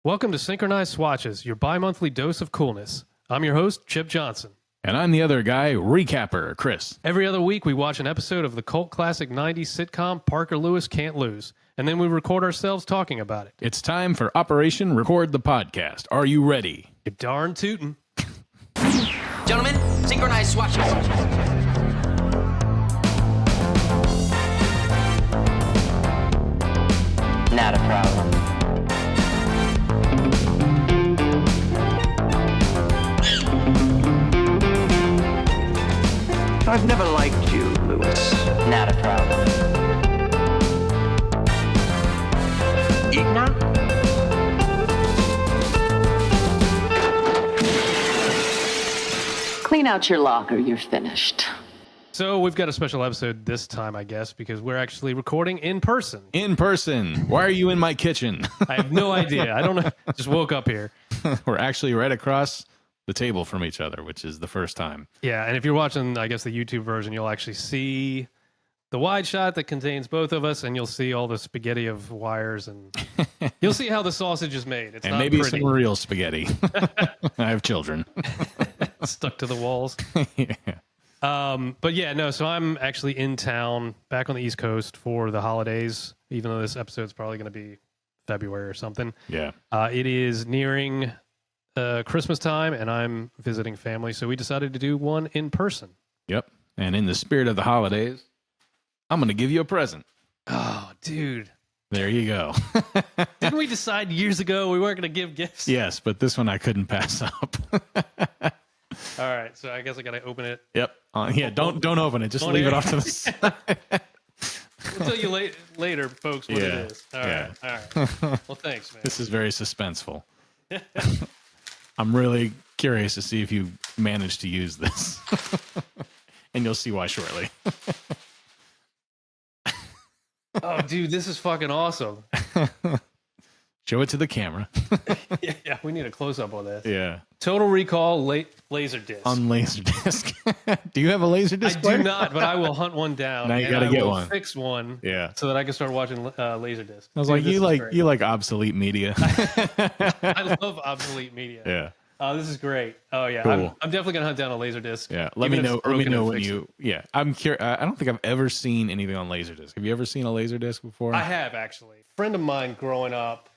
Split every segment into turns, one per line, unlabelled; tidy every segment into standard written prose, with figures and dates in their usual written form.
Welcome to Synchronize Swatches, your bi-monthly dose of coolness. I'm your host, Chip Johnson.
And I'm the other guy, recapper, Chris.
Every other week, we watch an episode of the cult classic 90s sitcom Parker Lewis Can't Lose, and then we record ourselves talking about it.
It's time for Operation Record the Podcast. Are you ready?
You darn tootin'.
Gentlemen, synchronize swatches. Not a problem.
I've never liked you, Lewis.
Not a problem.
Eat now?
Clean out your locker, you're finished.
So we've got a special episode this time, I guess, because we're actually recording in person.
In person. Why are you in my kitchen?
I have no idea. I don't know. Just woke up here.
We're actually right across the table from each other, which is the first time.
Yeah, and if you're watching, I guess, the YouTube version, you'll actually see the wide shot that contains both of us, and you'll see all the spaghetti of wires, and you'll see how the sausage is made. It's
and
not
maybe
pretty.
some real spaghetti. I have children.
Stuck to the walls.
Yeah.
But yeah, no, so I'm actually in town, back on the East Coast for the holidays, even though this episode's probably going to be February or something.
Yeah.
It is nearing Christmas time, and I'm visiting family, so we decided to do one in person.
Yep. And in the spirit of the holidays, I'm going to give you a present.
Oh, dude.
There you go.
Didn't we decide years ago we weren't going to give gifts?
Yes, but this one I couldn't pass up.
All right, so I guess I got to open it.
Yep. Yeah, don't open it. Just leave it off to the side.
We'll tell you later, folks, what it is. All right, all right. Well, thanks, man.
This is very suspenseful. I'm really curious to see if you manage to use this. And you'll see why shortly.
Oh, dude, this is fucking awesome.
Show it to the camera.
Yeah, we need a close-up on this.
Yeah.
Total Recall Laserdisc.
On Laserdisc. Do you have a Laserdisc?
I
player?
do not, but I will hunt one down.
Now you
and
gotta
I
get
will
one.
Fix one.
Yeah.
So that I can start watching Laserdisc.
I was
Dude,
like,
this is great.
you like obsolete media.
I love obsolete media.
Yeah.
Oh, this is great. Oh yeah,
Cool.
I'm definitely gonna hunt down a Laserdisc.
Yeah. Let
even
me
if
know.
it's
Let me
broken
know
and
when
fix
you. Yeah. I'm curious. I don't think I've ever seen anything on Laserdisc. Have you ever seen a Laserdisc before?
I have actually. A friend of mine growing up,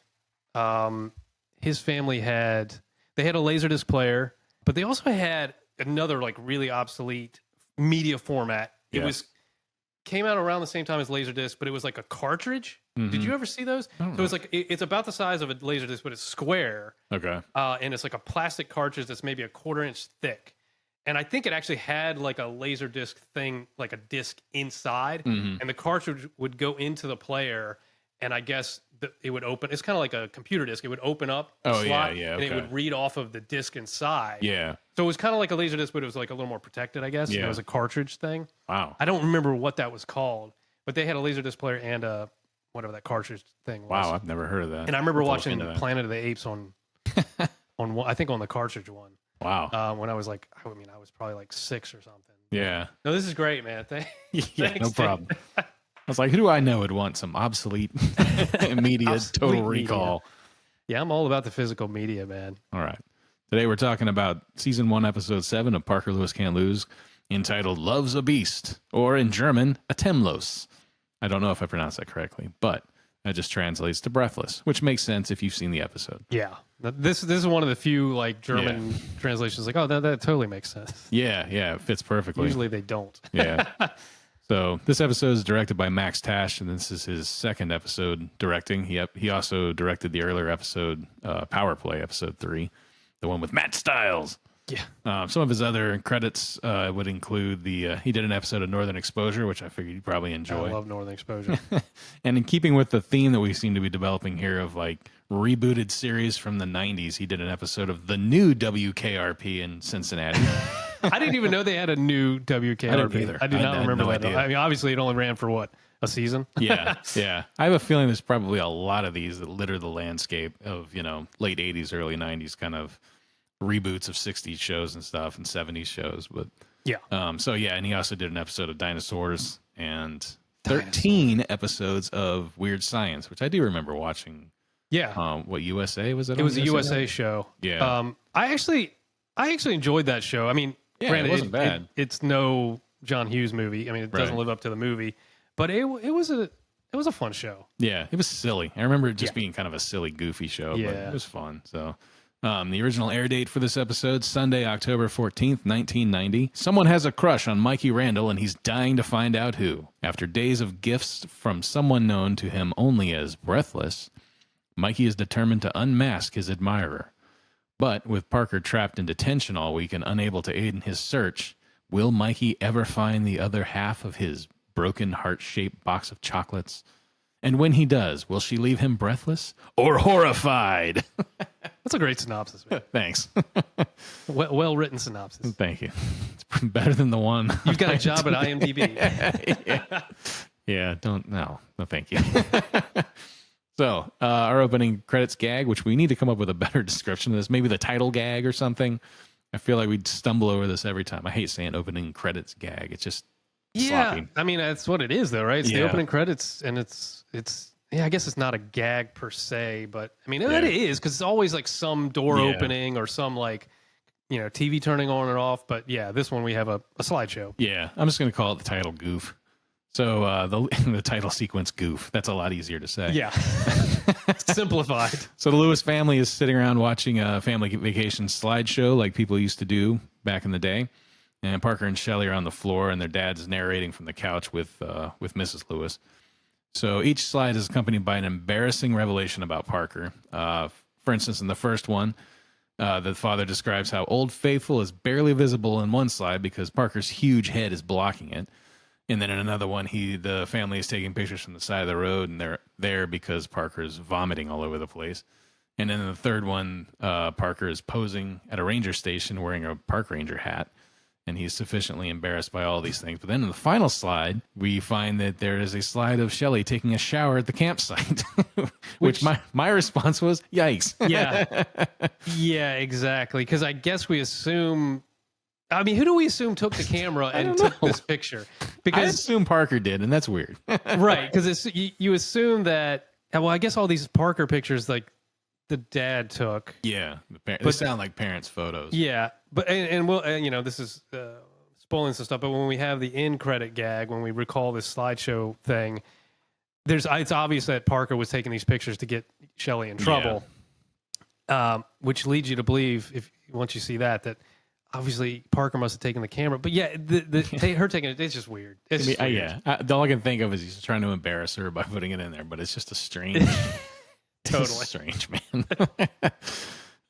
his family had a Laserdisc player, but they also had another like really obsolete media format. It
Yeah.
came out around the same time as Laserdisc, but it was like a cartridge. Did you ever see those? So it's like it's about the size of a Laserdisc, but it's square,
Okay.
and it's like a plastic cartridge that's maybe a 1/4 inch thick. And I think it actually had like a Laserdisc thing, like a disc inside, and the cartridge would go into the player, and I guess it would open. It's kind of like a computer disc. It would open up the slot, and it
okay.
would read off of the disc inside.
Yeah.
So it was kind of like a Laserdisc, but it was like a little more protected, I guess.
Yeah.
It was a cartridge thing.
Wow.
I don't remember what that was called, but they had a Laserdisc player and a whatever that cartridge thing was.
Wow. I've never heard of that.
And I remember
I'll look
watching
into that.
Planet of the Apes on one, I think on the cartridge one.
Wow.
When I was like, I mean, I was probably like 6 or something.
Yeah.
No, this is great, man.
Yeah.
Thanks,
No
dude.
problem. I was like, who do I know would want some obsolete media?
Obsolete
Total
media.
Recall.
Yeah, I'm all about the physical media, man.
All right. Today we're talking about season 1, episode 7 of Parker Lewis Can't Lose, entitled "Love's a Beast," or in German, "Atemlos." I don't know if I pronounced that correctly, but that just translates to "breathless," which makes sense if you've seen the episode.
Yeah, this is one of the few like German translations. Like, oh, that totally makes sense.
Yeah, it fits perfectly.
Usually they don't.
Yeah. So this episode is directed by Max Tash, and this is his second episode directing. He also directed the earlier episode, Power Play, episode 3, the one with Matt Stiles.
Yeah.
Some of his other credits would include he did an episode of Northern Exposure, which I figured you'd probably enjoy.
I love Northern Exposure.
And in keeping with the theme that we seem to be developing here of like rebooted series from the 90s, he did an episode of the new WKRP in Cincinnati.
I didn't even know they had a new WKRP.
I didn't either.
I do
I
not
had
remember
no
that.
idea.
I mean, obviously it only ran for what, a season?
Yeah. I have a feeling there's probably a lot of these that litter the landscape of, late 80s, early 90s kind of reboots of 60s shows and stuff and 70s shows. But
Yeah.
and he also did an episode of Dinosaurs and 13 episodes of Weird Science, which I do remember watching
Yeah.
What, USA was it?
It was a USA
now?
show.
Yeah.
I actually enjoyed that show. I mean,
Yeah,
granted,
it wasn't bad.
It's no John Hughes movie. I mean, it doesn't
Right.
live up to the movie, but it was a fun show.
Yeah, it was silly. I remember it just being kind of a silly, goofy show, but
Yeah.
it was fun. So, the original air date for this episode, Sunday, October 14th, 1990. Someone has a crush on Mikey Randall, and he's dying to find out who. After days of gifts from someone known to him only as Breathless, Mikey is determined to unmask his admirer. But with Parker trapped in detention all week and unable to aid in his search, will Mikey ever find the other half of his broken heart-shaped box of chocolates? And when he does, will she leave him breathless or horrified?
That's a great synopsis. Man.
Thanks.
Well written synopsis.
Thank you. It's better than the one.
You've got a job at IMDb.
Yeah, no, thank you. So, our opening credits gag, which we need to come up with a better description of this, maybe the title gag or something. I feel like we'd stumble over this every time. I hate saying opening credits gag. It's just sloppy.
I mean, that's what it is, though, right? It's the
Yeah.
opening credits, and it's. I guess it's not a gag per se, but I mean, it is because it's always like some door opening or some like, TV turning on and off. But yeah, this one we have a slideshow.
Yeah, I'm just going to call it the title goof. So the title sequence goof. That's a lot easier to say.
Yeah, simplified.
So the Lewis family is sitting around watching a family vacation slideshow like people used to do back in the day. And Parker and Shelley are on the floor, and their dad's narrating from the couch with Mrs. Lewis. So each slide is accompanied by an embarrassing revelation about Parker. For instance, in the first one, the father describes how Old Faithful is barely visible in one slide because Parker's huge head is blocking it. And then in another one, the family is taking pictures from the side of the road, and they're there because Parker's vomiting all over the place. And then in the third one, Parker is posing at a ranger station wearing a park ranger hat, and he's sufficiently embarrassed by all these things. But then in the final slide, we find that there is a slide of Shelley taking a shower at the campsite, which my response was, yikes.
Yeah, exactly. Because I guess we assume... I mean, who do we assume took the camera and took this picture? Because
I assume Parker did, and that's weird.
Right, because you assume that. Well, I guess all these Parker pictures, like the dad took.
Yeah, they sound like parents' photos.
Yeah, but and we'll this is spoiling some stuff. But when we have the end credit gag, when we recall this slideshow thing, it's obvious that Parker was taking these pictures to get Shelley in trouble, which leads you to believe, once you see that. Obviously, Parker must have taken the camera, but yeah, her taking it—it's just weird. It's just weird.
Yeah. All I can think of is he's trying to embarrass her by putting it in there, but it's just a strange,
Totally
strange, man.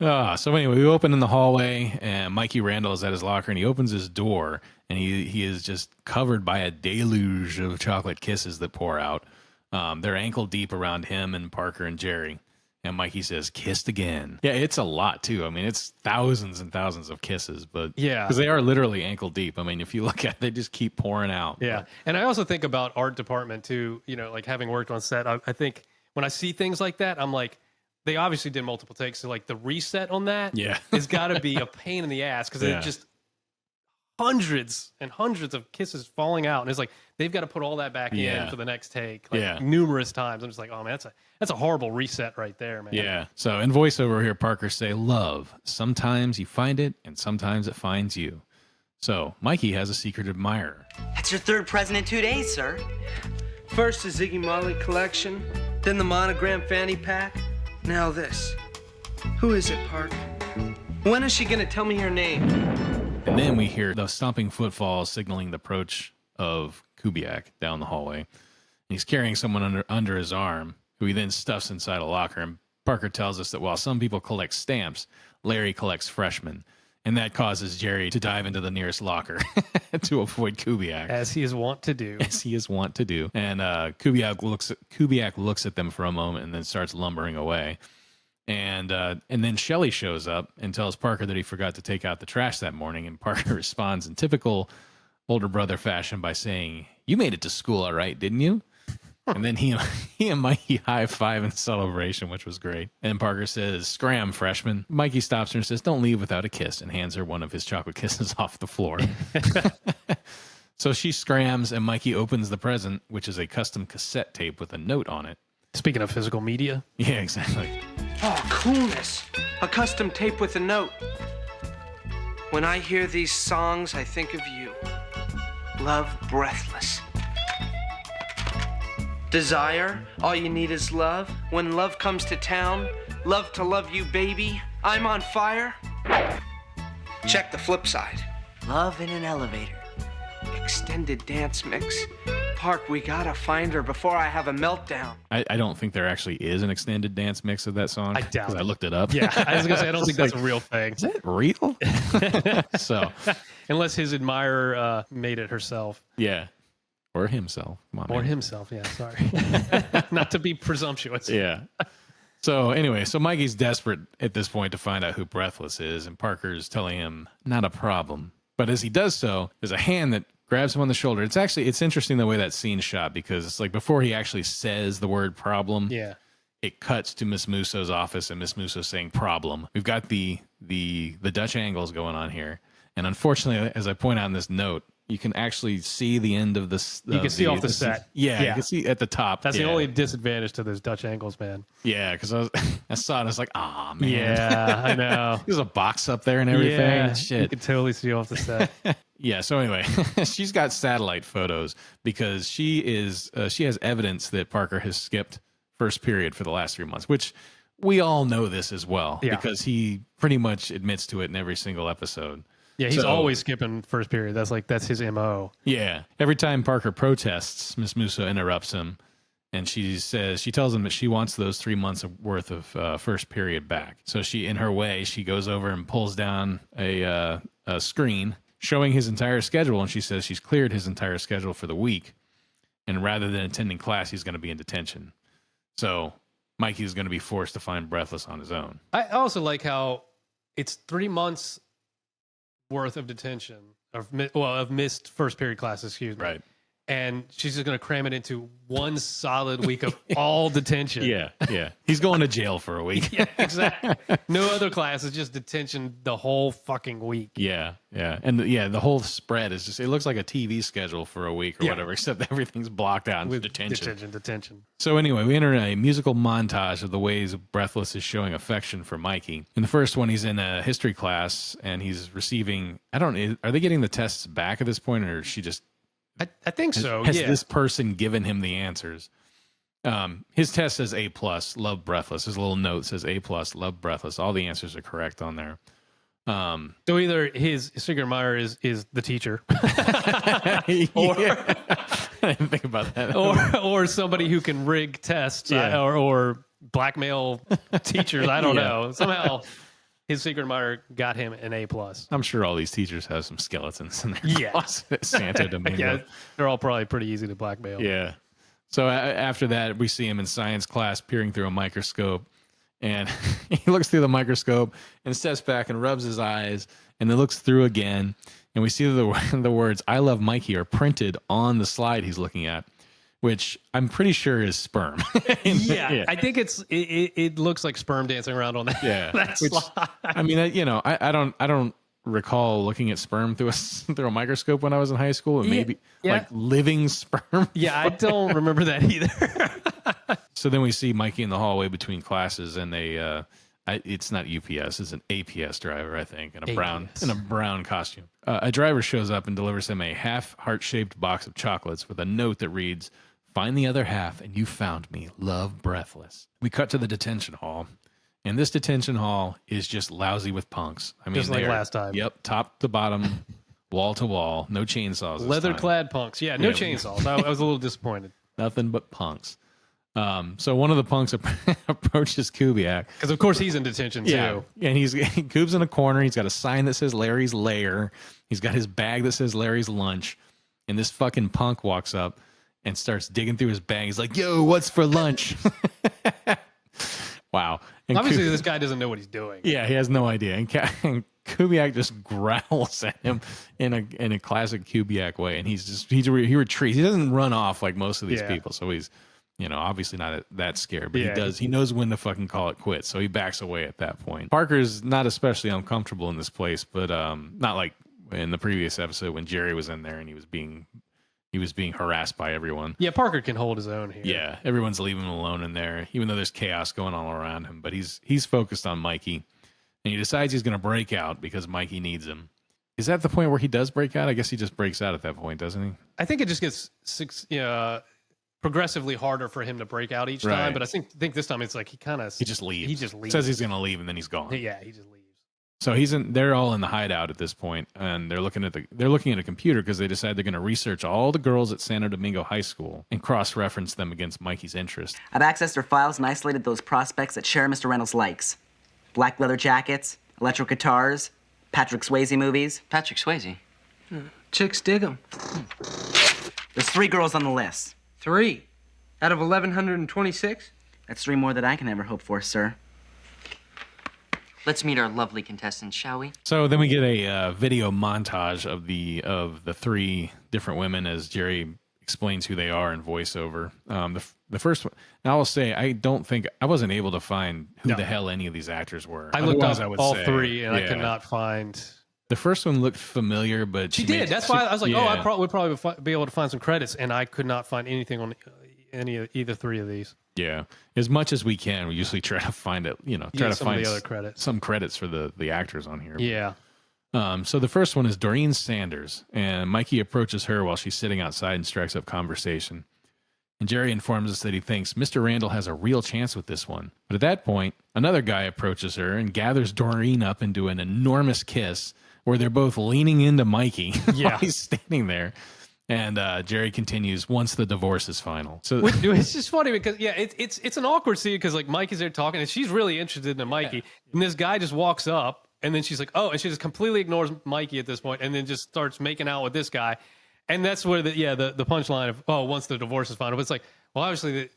So anyway, we open in the hallway, and Mikey Randall is at his locker, and he opens his door, and he is just covered by a deluge of chocolate kisses that pour out. They're ankle deep around him and Parker and Jerry. And Mikey says, kissed again. Yeah, it's a lot, too. I mean, it's thousands and thousands of kisses, but because they are literally ankle deep. I mean, if you look at it, they just keep pouring out.
Yeah. And I also think about art department, too, like having worked on set. I think when I see things like that, I'm like, they obviously did multiple takes. So, like, the reset on that has got to be a pain in the ass because it's just hundreds and hundreds of kisses falling out. And it's like, they've got to put all that back in for the next take numerous times. I'm just like, oh, man, that's a horrible reset right there, man.
Yeah. So in voiceover here, Parker say, love, sometimes you find it and sometimes it finds you. So Mikey has a secret admirer.
That's your third present in 2 days, sir.
First the Ziggy Marley collection, then the monogram fanny pack, now this. Who is it, Park? When is she gonna tell me her name?
And then we hear the stomping footfalls signaling the approach of Kubiak down the hallway. He's carrying someone under his arm, who he then stuffs inside a locker. And Parker tells us that while some people collect stamps, Larry collects freshmen. And that causes Jerry to dive into the nearest locker to avoid Kubiak.
As he is wont to do.
And Kubiak looks at them for a moment and then starts lumbering away. And then Shelley shows up and tells Parker that he forgot to take out the trash that morning. And Parker responds in typical older brother fashion by saying, you made it to school all right, didn't you? And then he and Mikey high-five in celebration, which was great. And Parker says, scram, freshman. Mikey stops her and says, don't leave without a kiss, and hands her one of his chocolate kisses off the floor. So she scrams, and Mikey opens the present, which is a custom cassette tape with a note on it.
Speaking of physical media.
Yeah, exactly.
Oh, coolness. A custom tape with a note. When I hear these songs, I think of you. Love, Breathless. Desire, all you need is love. When love comes to town, love to love you, baby. I'm on fire. Check the flip side.
Love in an elevator.
Extended dance mix. Park, we gotta find her before I have a meltdown.
I don't think there actually is an extended dance mix of that song.
I doubt
'cause
it.
I looked it up.
Yeah, I was gonna say I don't think that's a real thing.
Is that real? So,
Unless his admirer made it herself.
yeah. Or himself. Come on,
Or
man.
himself, yeah, sorry. Not to be presumptuous.
Yeah. So anyway, so Mikey's desperate at this point to find out who Breathless is, and Parker's telling him, not a problem. But as he does so, there's a hand that grabs him on the shoulder. It's interesting the way that scene's shot, because it's like before he actually says the word problem,
Yeah.
it cuts to Miss Musso's office and Miss Musso saying problem. We've got the Dutch angles going on here. And unfortunately, as I point out in this note, you can actually see the end of this.
You can see off the set.
Yeah, you
Yeah.
can see at the top.
That's the
Yeah.
only disadvantage to those Dutch angles, man.
Yeah, because I saw it, I was like, oh man.
Yeah, I know.
There's a box up there and everything.
Yeah, you
Shit.
can totally see off the set.
Yeah, so anyway, she's got satellite photos because she has evidence that Parker has skipped first period for the last 3 months, which we all know this as well,
Yeah.
because he pretty much admits to it in every single episode.
Yeah, he's
So-
always skipping first period. That's his MO.
Yeah. Every time Parker protests, Miss Musso interrupts him, and she tells him that she wants those 3 months worth of first period back. So in her way, she goes over and pulls down a screen showing his entire schedule, and she says she's cleared his entire schedule for the week, and rather than attending class, he's going to be in detention. So Mikey's going to be forced to find Breathless on his own.
I also like how it's 3 months worth of detention of missed first period classes, excuse me.
Right.
And she's just going to cram it into one solid week of all detention.
Yeah, yeah. He's going to jail for a week.
Yeah, exactly. No other classes, just detention the whole fucking week.
Yeah, yeah. And the whole spread is just, it looks like a TV schedule for a week or
Yeah.
whatever, except everything's blocked out into
With detention.
So anyway, we enter a musical montage of the ways Breathless is showing affection for Mikey. In the first one, he's in a history class and he's receiving, are they getting the tests back at this point, or is she just,
I think so,
has
yeah.
this person given him the answers? His test says A+, love Breathless. His little note says A+, love Breathless. All the answers are correct on there.
So either his secret admirer is the teacher,
I didn't think about that.
or somebody who can rig tests,
Yeah.
or blackmail teachers. I don't
Yeah.
know. Somehow his secret admirer got him an A+.
I'm sure all these teachers have some skeletons in their
Yeah.
closet. Santa Domingo.
Yeah, they're all probably pretty easy to blackmail.
Yeah. So after that, we see him in science class peering through a microscope, and he looks through the microscope and steps back and rubs his eyes, and then looks through again, and we see the words "I love Mikey" are printed on the slide he's looking at, which I'm pretty sure is sperm.
Yeah, I think it looks like sperm dancing around on that.
Yeah.
that
Which,
slide.
I mean, I don't recall looking at sperm through a microscope when I was in high school, and maybe
yeah.
like living sperm.
Yeah, I don't remember that either.
So then we see Mikey in the hallway between classes, and it's not UPS, it's an APS driver, I think, in a brown costume. A driver shows up and delivers him a half heart-shaped box of chocolates with a note that reads, "Find the other half, and you found me. Love, Breathless." We cut to the detention hall, and this detention hall is just lousy with punks. I mean,
Just like
they're-
last time.
Yep, top to bottom, wall to wall, no chainsaws. this time.
Leather-clad punks. Yeah, no
Yeah.
chainsaws. I was a little disappointed
Nothing but punks. So one of the punks approaches Kubiak.
because, of course, he's in detention too.
Yeah, and Coob's in a corner. He's got a sign that says Larry's Lair. He's got his bag that says Larry's Lunch. And this fucking punk walks up and starts digging through his bag. He's like, "Yo, what's for lunch?" Wow. And
Obviously, this guy doesn't know what he's doing.
yeah, he has no idea. And Kubiak just growls at him in a classic Kubiak way, and he retreats. He doesn't run off like most of these
Yeah.
people, so he's obviously not that scared, but
Yeah.
he knows when to fucking call it quits, so he backs away at that point. Parker's not especially uncomfortable in this place, but not like in the previous episode when Jerry was in there and he he was being harassed by everyone.
Yeah, Parker can hold his own here.
Yeah, everyone's leaving him alone in there, even though there's chaos going all around him. But he's focused on Mikey, and he decides he's going to break out because Mikey needs him. Is that the point where he does break out? I guess he just breaks out at that point, doesn't he?
I think it just gets progressively harder for him to break out each time. But I think this time it's like he just leaves. He just leaves.
Says he's going to leave, and then he's gone.
Yeah, he just leaves.
So they're all in the hideout at this point, and they're looking at a computer because they decide they're going to research all the girls at Santo Domingo High School and cross-reference them against Mikey's interest.
I've accessed their files and isolated those prospects that share Mr. Randall's likes. Black leather jackets, electric guitars, Patrick Swayze movies.
Patrick Swayze.
Chicks dig him.
There's 3 girls on the list.
3 out of 1,126?
That's 3 more than I can ever hope for, sir.
Let's meet our lovely contestants, shall we?
So then we get a video montage of the 3 different women as Jerry explains who they are in voiceover. The first one, and I will say, I wasn't able to find who the hell any of these actors were.
I looked up all 3, and I could not find.
The first one looked familiar, but
she did. That's why I was like, I would probably be able to find some credits, and I could not find anything on either 3 of these.
Yeah, as much as we can, we usually try to find it. Try to find
the other credits.
Some credits for the actors on here.
Yeah.
So the first one is Doreen Sanders, and Mikey approaches her while she's sitting outside and strikes up conversation. And Jerry informs us that he thinks Mr. Randall has a real chance with this one. But at that point, another guy approaches her and gathers Doreen up into an enormous kiss where they're both leaning into Mikey while he's standing there. And Jerry continues, once the divorce is final. So
it's just funny because it's an awkward scene because like Mikey's there talking and she's really interested in Mikey, and this guy just walks up and then she's like, oh, and she just completely ignores Mikey at this point and then just starts making out with this guy, and that's where the punchline of once the divorce is final. But it's like, well, obviously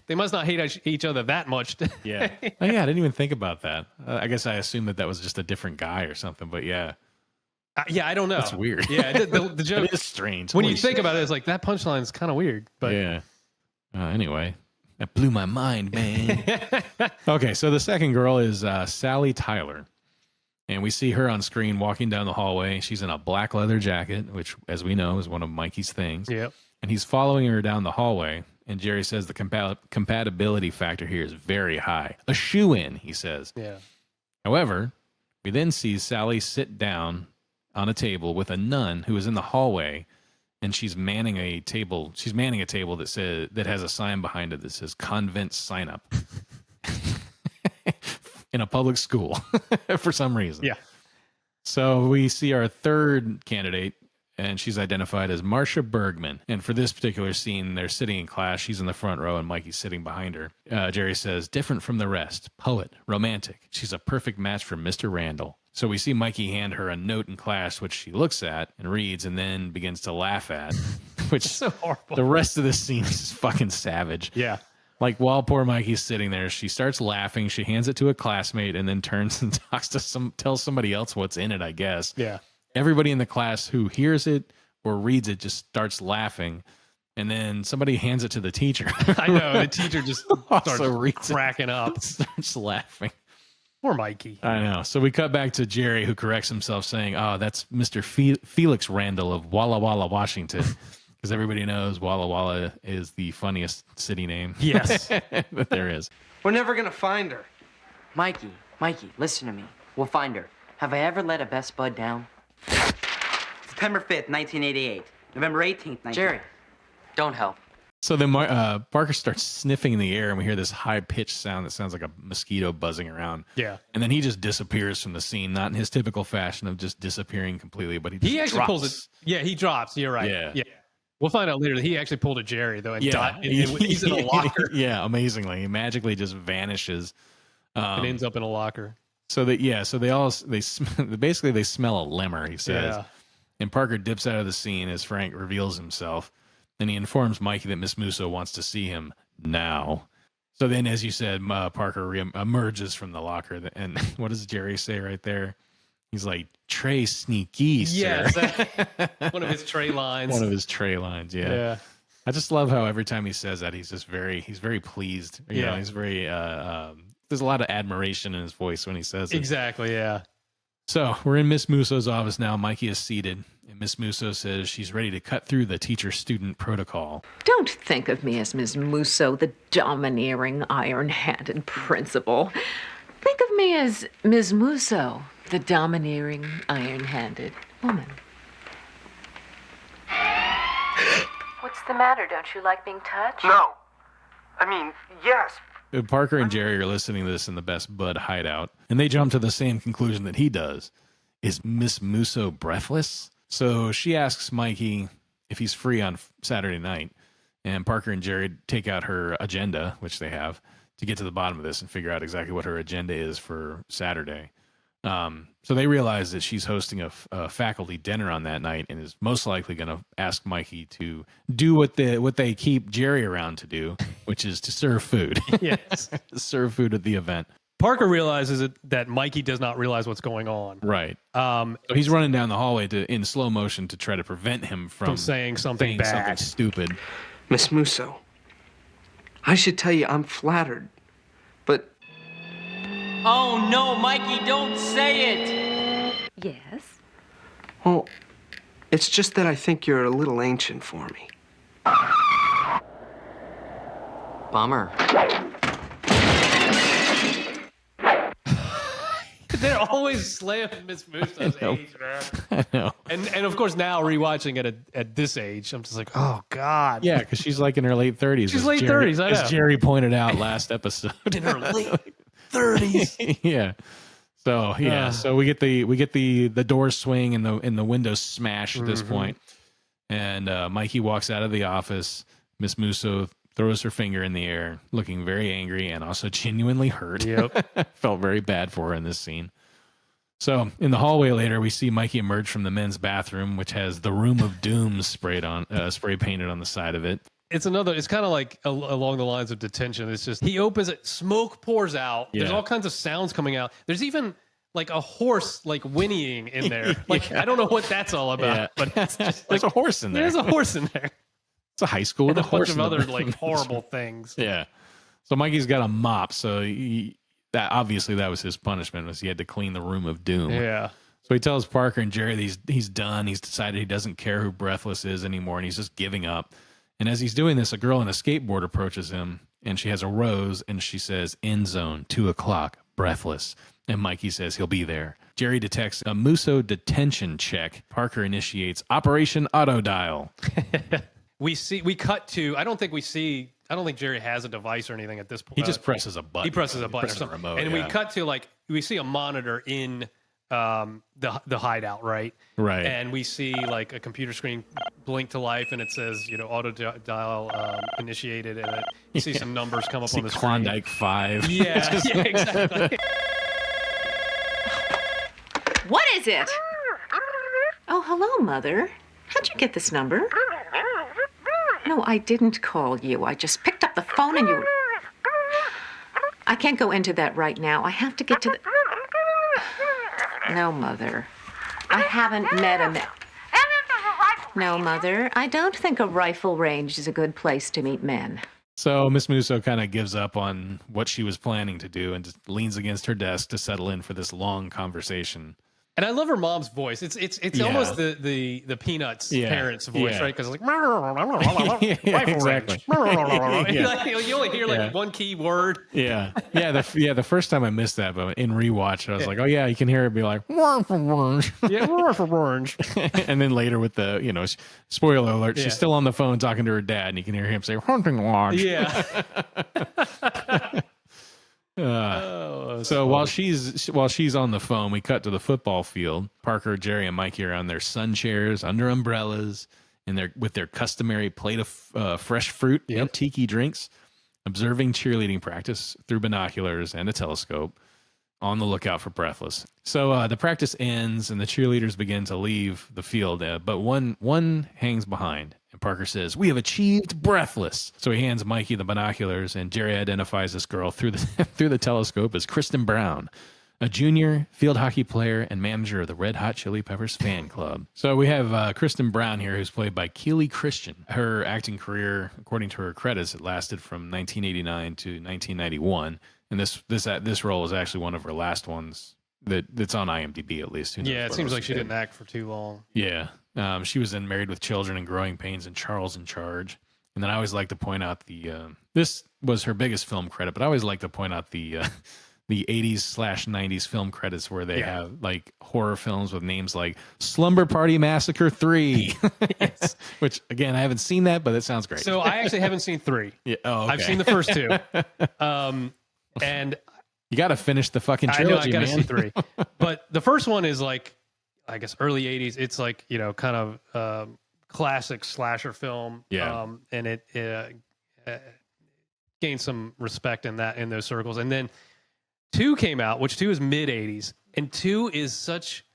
they must not hate each other that much.
Yeah, I didn't even think about that. I guess I assumed that was just a different guy or something. But yeah.
I don't know.
That's weird.
Yeah, the joke
it is strange.
When you think about it, it's like that punchline is kind of weird. But
yeah. Anyway, that blew my mind, man. Okay, so the second girl is Sally Tyler, and we see her on screen walking down the hallway. She's in a black leather jacket, which, as we know, is one of Mikey's things.
Yep.
And he's following her down the hallway. And Jerry says the compatibility factor here is very high. A shoe-in, he says.
Yeah.
However, we then see Sally sit down on a table with a nun who is in the hallway, and she's manning a table. She's manning a table that has a sign behind it that says "Convent Sign Up" in a public school for some reason.
Yeah.
So we see our third candidate, and she's identified as Marcia Bergman. And for this particular scene, they're sitting in class. She's in the front row, and Mikey's sitting behind her. Jerry says, different from the rest, poet, romantic. She's a perfect match for Mr. Randall. So we see Mikey hand her a note in class, which she looks at and reads and then begins to laugh at, which
so horrible.
The rest of this scene is fucking savage.
Yeah.
Like while poor Mikey's sitting there, she starts laughing. She hands it to a classmate and then turns and tells somebody else what's in it, I guess.
Yeah.
Everybody in the class who hears it or reads it just starts laughing. And then somebody hands it to the teacher.
I know. The teacher just starts cracking up.
Starts laughing.
Poor Mikey.
I know. So we cut back to Jerry, who corrects himself, saying, oh, that's Mr. Felix Randall of Walla Walla, Washington. Because everybody knows Walla Walla is the funniest city name.
Yes.
that there is.
We're never going to find her.
Mikey, listen to me. We'll find her. Have I ever let a best bud down?
September 5th, 1988. November 18th,
Jerry, don't help.
So then Parker starts sniffing in the air, and we hear this high-pitched sound that sounds like a mosquito buzzing around.
Yeah.
And then he just disappears from the scene, not in his typical fashion of just disappearing completely, but he
actually pulls it. Yeah, he drops. You're right. Yeah. We'll find out later that he actually pulled a Jerry, though, and he's in a locker.
Yeah, amazingly. He magically just vanishes.
And ends up in a locker.
So they basically they smell a lemur, he says.
Yeah.
And Parker dips out of the scene as Frank reveals himself. And he informs Mikey that Miss Musso wants to see him now. So then, as you said, Parker emerges from the locker. And what does Jerry say right there? He's like, Trey Sneaky, sir.
Yes. One of his Trey lines.
One of his Trey lines, yeah. I just love how every time he says that, he's very pleased. You know, he's very, there's a lot of admiration in his voice when he says it.
Exactly, yeah.
So we're in Miss Musso's office now. Mikey is seated, and Miss Musso says she's ready to cut through the teacher-student protocol.
Don't think of me as Ms. Musso, the domineering, iron-handed principal. Think of me as Ms. Musso, the domineering, iron-handed woman. What's the matter? Don't you like being touched?
No. I mean, yes.
Parker and Jerry are listening to this in the Best Bud hideout, and they jump to the same conclusion that he does. Is Miss Musso breathless? So she asks Mikey if he's free on Saturday night, and Parker and Jerry take out her agenda, which they have, to get to the bottom of this and figure out exactly what her agenda is for Saturday. So they realize that she's hosting a faculty dinner on that night and is most likely going to ask Mikey to do what they keep Jerry around to do, which is to serve food.
Yes.
Serve food at the event.
Parker realizes that Mikey does not realize what's going on.
Right. So he's running down the hallway in slow motion to try to prevent him from
saying something bad.
Stupid.
Miss Musso, I should tell you I'm flattered, but...
Oh, no, Mikey, don't say it!
Yes?
Well, it's just that I think you're a little ancient for me.
Bummer.
They're always slamming Miss Musso's age, man.
I know.
And of course now rewatching it at this age, I'm just like, oh God.
Yeah, because she's like in her late 30s.
She's late 30s, I know.
As Jerry pointed out last episode.
In her late 30s.
Yeah. So yeah, so we get the doors swing and the windows smash at this point. And Mikey walks out of the office. Miss Musso throws her finger in the air, looking very angry and also genuinely hurt.
Yep.
Felt very bad for her in this scene. So in the hallway later, we see Mikey emerge from the men's bathroom, which has the Room of Doom spray painted on the side of it.
It's kind of like along the lines of Detention. It's just, he opens it, smoke pours out. There's
Yeah.
all kinds of sounds coming out. There's even like a horse like whinnying in there. Like, I don't know what that's all about,
Yeah.
but it's just
There's a horse in there.
There's a horse in there.
It's a high school with
And
a
a bunch
horse
of
in
other
the-
like horrible things.
Yeah. So Mikey's got a mop. So that was his punishment, was he had to clean the Room of Doom.
Yeah.
So he tells Parker and Jerry that he's done. He's decided he doesn't care who Breathless is anymore, and he's just giving up. And as he's doing this, a girl on a skateboard approaches him, and she has a rose, and she says, "End zone, 2:00, Breathless." And Mikey says he'll be there. Jerry detects a Musso detention check. Parker initiates Operation Auto Dial.
We cut to, I don't think Jerry has a device or anything at this point.
He just presses a button.
He presses a button or
presses a
something.
remote,
And
yeah.
we cut to we see a monitor in the hideout, right?
Right.
And we see like a computer screen blink to life, and it says, auto dial initiated, and you see some numbers come up on the screen.
Klondike 5.
Yeah, yeah, exactly.
What is it? Oh, hello, Mother. How'd you get this number? No, I didn't call you. I just picked up the phone and you... I can't go into that right now. I have to get to the... No, Mother. I haven't met him. No, Mother. I don't think a rifle range is a good place to meet men.
So Miss Musso kind of gives up on what she was planning to do and just leans against her desk to settle in for this long conversation.
And I love her mom's voice. It's
Yeah.
almost the Peanuts
Yeah.
parents' voice,
Yeah.
right? Because it's like rifle
exactly.
range.
Yeah.
Like, you only hear like
Yeah.
one key word.
Yeah. The first time I missed that, but in rewatch, I was like, oh yeah, you can hear it be like,
Yeah, rifle range.
and then later with the, spoiler alert,
Yeah.
she's still on the phone talking to her dad, and you can hear him say, hunting lodge.
Yeah.
So while she's on the phone, we cut to the football field. Parker, Jerry, and Mikey are on their sun chairs under umbrellas, and with their customary plate of fresh fruit and tiki drinks, observing cheerleading practice through binoculars and a telescope, on the lookout for Breathless. So the practice ends, and the cheerleaders begin to leave the field, but one hangs behind. And Parker says, "We have achieved Breathless." So he hands Mikey the binoculars, and Jerry identifies this girl through the telescope as Kristen Brown, a junior field hockey player and manager of the Red Hot Chili Peppers fan club. So we have Kristen Brown here, who's played by Keely Christian. Her acting career, according to her credits, it lasted from 1989 to 1991, and this role is actually one of her last ones that's on IMDb at least. Who knows
Yeah, it
what
seems
else
like she didn't act for too long.
Yeah. She was in Married with Children and Growing Pains and Charles in Charge. And then I always like to point out this was her biggest film credit, but I always like to point out the 80s/90s film credits where they have like horror films with names like Slumber Party Massacre 3. Yes. Which again, I haven't seen that, but it sounds great.
So I actually haven't seen 3.
Yeah. Oh, okay.
I've seen the first 2. And
you got to finish the fucking
I know
trilogy,
I got to
man.
see 3. But the first one is like, I guess early 80s. It's like, kind of classic slasher film.
Yeah.
And it gained some respect in those circles. And then 2 came out, which 2 is mid 80s, and 2 is such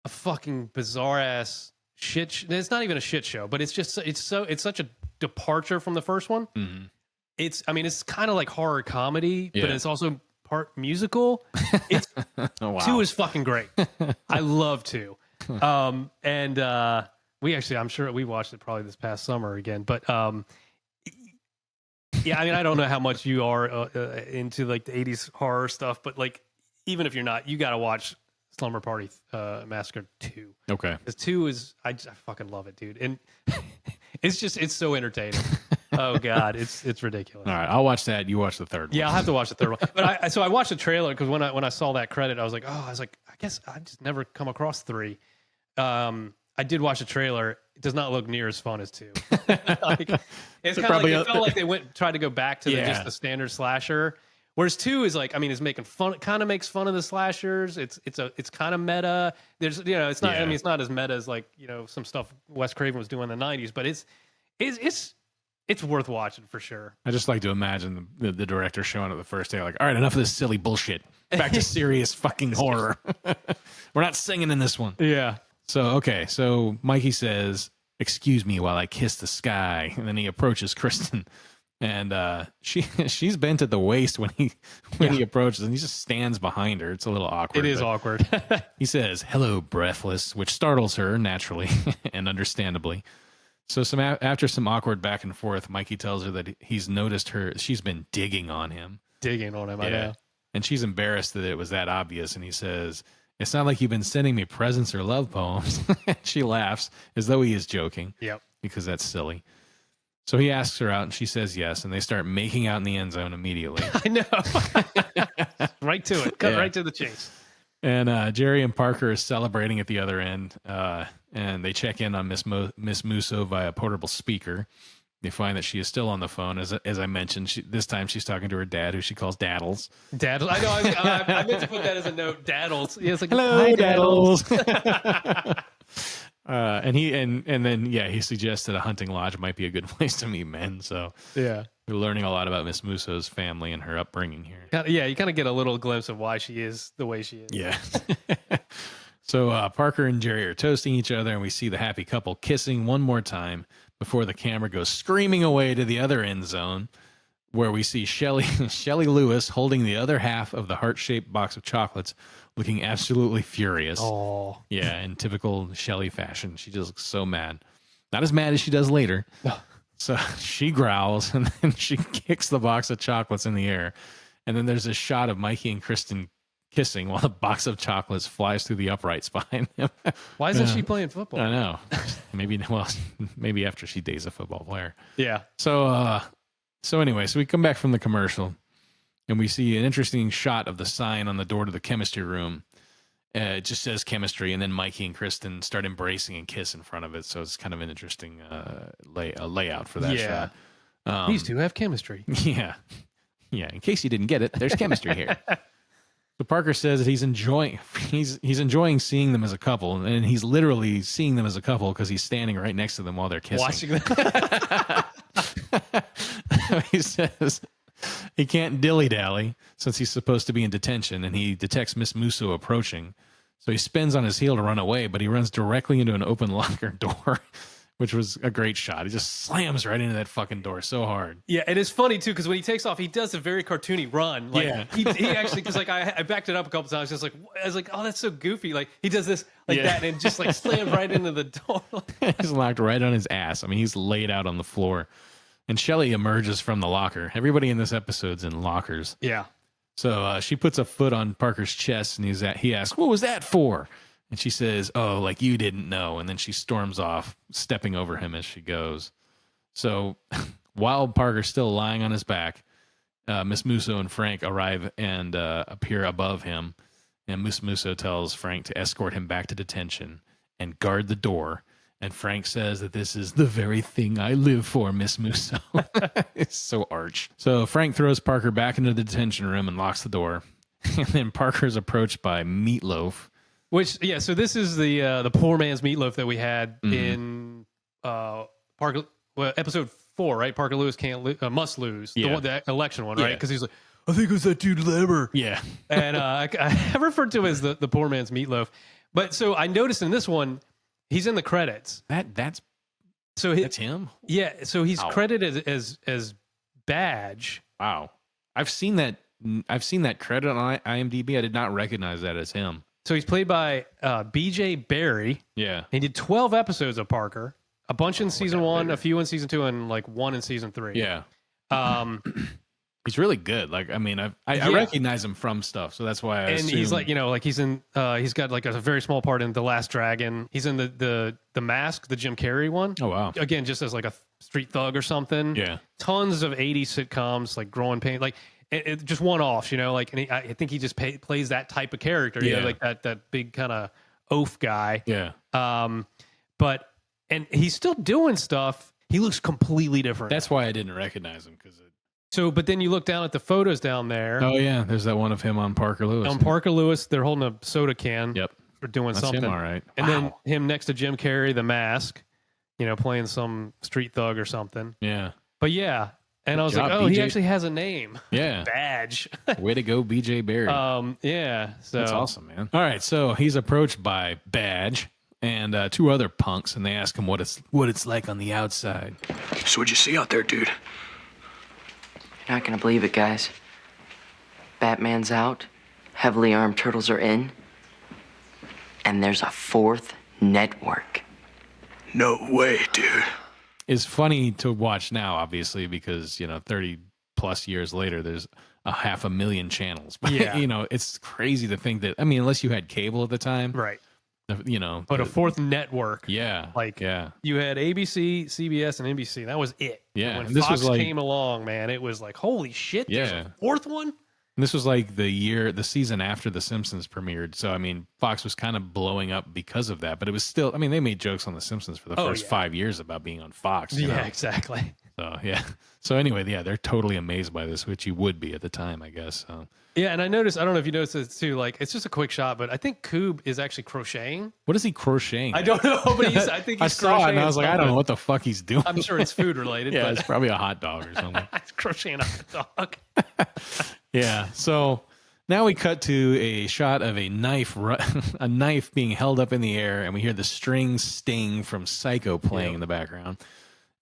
a fucking bizarre ass shit. It's not even a shit show, but it's such a departure from the first one.
Mm-hmm.
It's kind of like horror comedy,
Yeah.
but it's also part musical. It's
Oh, wow.
2 is fucking great. I love 2. And we actually, I'm sure we watched it probably this past summer again, but yeah, I mean, I don't know how much you are into like the 80s horror stuff, but like, even if you're not, you got to watch Slumber Party Massacre 2.
Okay.
Because 2 is, I fucking love it, dude. And it's so entertaining. Oh God, it's ridiculous.
All right, I'll watch that. You watch the third one.
Yeah, I'll have to watch the third one. But I watched the trailer because when I saw that credit, I was like, I guess I just never come across 3. I did watch the trailer. It does not look near as fun as 2. Like, it's kind of like it felt like they tried to go back to just the standard slasher. Whereas 2 is like, I mean, it's making fun. It kind of makes fun of the slashers. It's kind of meta. There's it's not. I mean, it's not as meta as like some stuff Wes Craven was doing in the 90s. But it's worth watching for sure.
I just like to imagine the director showing up the first day, like, all right, enough of this silly bullshit. Back to serious fucking horror. We're not singing in this one.
Yeah.
So Mikey says, "Excuse me while I kiss the sky," and then he approaches Kristen, and she's bent at the waist when he approaches, and he just stands behind her. It's a little awkward.
It is awkward.
He says, "Hello, Breathless," which startles her naturally and understandably. So after some awkward back and forth, Mikey tells her that he's noticed her. She's been digging on him.
I know.
And she's embarrassed that it was that obvious. And he says, "It's not like you've been sending me presents or love poems." She laughs as though he is joking.
Yep.
Because that's silly. So he asks her out and she says yes. And they start making out in the end zone immediately.
I know. Right to it. Cut right to the chase.
And Jerry and Parker are celebrating at the other end. And they check in on Miss Musso via portable speaker. They find that she is still on the phone. As I mentioned, this time she's talking to her dad, who she calls Daddles.
Daddles. I know. I meant to put that as a note. Daddles. Yeah, it's like,
"Hello,
hi,
Daddles." And then he suggests that a hunting lodge might be a good place to meet men. So
yeah,
we're learning a lot about Miss Musso's family and her upbringing here.
Yeah, you kind of get a little glimpse of why she is the way she is.
Yeah. So Parker and Jerry are toasting each other, and we see the happy couple kissing one more time before the camera goes screaming away to the other end zone, where we see Shelley Lewis holding the other half of the heart-shaped box of chocolates, looking absolutely furious.
Oh.
Yeah, in typical Shelley fashion. She just looks so mad. Not as mad as she does later. So she growls, and then she kicks the box of chocolates in the air. And then there's a shot of Mikey and Kristen kissing while the box of chocolates flies through the uprights behind them.
Why isn't she playing football?
I know. Maybe after she dates a football player.
Yeah.
So anyway, we come back from the commercial, and we see an interesting shot of the sign on the door to the chemistry room. It just says chemistry, and then Mikey and Kristen start embracing and kiss in front of it. So it's kind of an interesting layout for that shot.
These two have chemistry.
Yeah. Yeah. In case you didn't get it, there's chemistry here. So Parker says that he's enjoying seeing them as a couple, and he's literally seeing them as a couple because he's standing right next to them while they're kissing.
Watching them.
He says he can't dilly-dally since he's supposed to be in detention, and he detects Miss Musso approaching. So he spins on his heel to run away, but he runs directly into an open locker door, which was a great shot. He just slams right into that fucking door so hard.
Yeah, it is funny too because when he takes off, he does a very cartoony run. Like,
yeah,
he actually, because like I backed it up a couple times. Just like I was like, oh, that's so goofy. Like he does this like that and just like slams right into the door.
He's locked right on his ass. I mean, he's laid out on the floor. And Shelley emerges from the locker. Everybody in this episode's in lockers.
Yeah.
So she puts a foot on Parker's chest, and he asks, "What was that for?" And she says, "Oh, like you didn't know." And then she storms off, stepping over him as she goes. So while Parker's still lying on his back, Miss Musso and Frank arrive and appear above him. And Miss Musso tells Frank to escort him back to detention and guard the door. And Frank says that this is the very thing I live for, Miss Musso. It's so arch. So Frank throws Parker back into the detention room and locks the door. And then Parker is approached by Meatloaf.
Which, yeah, so this is the poor man's Meatloaf that we had in Parker, episode 4, right? Parker Lewis must lose. The election one, right? Because he's like, I think it was that dude Leber.
Yeah.
And I referred to him as the poor man's Meatloaf. But so I noticed in this one, he's in the credits.
That's him?
Yeah, so he's credited as Badge.
Wow. I've seen that credit on IMDb. I did not recognize that as him.
So he's played by BJ Barry.
Yeah.
He did 12 episodes of Parker. A bunch in season 1, a few in season 2, and like 1 in season 3.
Yeah. He's really good. Like, I mean, I recognize him from stuff, so that's why I assume.
He's like, he's in he's got like a very small part in The Last Dragon. He's in the Mask, the Jim Carrey one.
Oh wow.
Again, just as like a street thug or something.
Yeah.
Tons of 80s sitcoms, like Growing Pains, like it just one-offs, like, and I think he just plays that type of character, like that big kind of oaf guy.
Yeah.
And he's still doing stuff. He looks completely different.
That's why I didn't recognize him
but then you look down at the photos down there.
Oh yeah, there's that one of him on Parker Lewis.
On Parker Lewis, they're holding a soda can.
Yep.
For doing
That's
something.
Him, all right.
And then him next to Jim Carrey, The Mask, playing some street thug or something.
Yeah.
But yeah. And I was
job,
like,
BJ.
He actually has a name.
Yeah.
Badge.
Way to go, BJ Barry.
Yeah. So
that's awesome, man. All right, so he's approached by Badge and 2 other punks, and they ask him what it's like on the outside.
So what'd you see out there, dude?
You're not gonna believe it, guys. Batman's out, heavily armed turtles are in, and there's a 4th network.
No way, dude.
It's funny to watch now, obviously, because 30 plus years later, there's 500,000 channels. But it's crazy to think that. I mean, unless you had cable at the time,
right?
But
a 4th network.
Yeah.
You had ABC, CBS, and NBC. That was it.
Yeah.
When
and this
Fox
was
came along, man, it was like, holy shit. There's a 4th one.
And this was like the season after The Simpsons premiered. So, I mean, Fox was kind of blowing up because of that. But it was still, I mean, they made jokes on The Simpsons for the first 5 years about being on Fox. You know?
Exactly.
So, yeah. So, anyway, they're totally amazed by this, which you would be at the time, I guess. So.
Yeah, and I don't know if you noticed this too, like, it's just a quick shot, but I think Coob is actually crocheting.
What is he crocheting?
I don't know, but I think he's
saw it and I was like, I don't know what the fuck he's doing.
I'm sure it's food related.
Yeah,
but
it's probably a hot dog or something.
It's crocheting a hot dog.
Yeah, so now we cut to a shot of a knife being held up in the air, and we hear the string sting from Psycho playing in the background.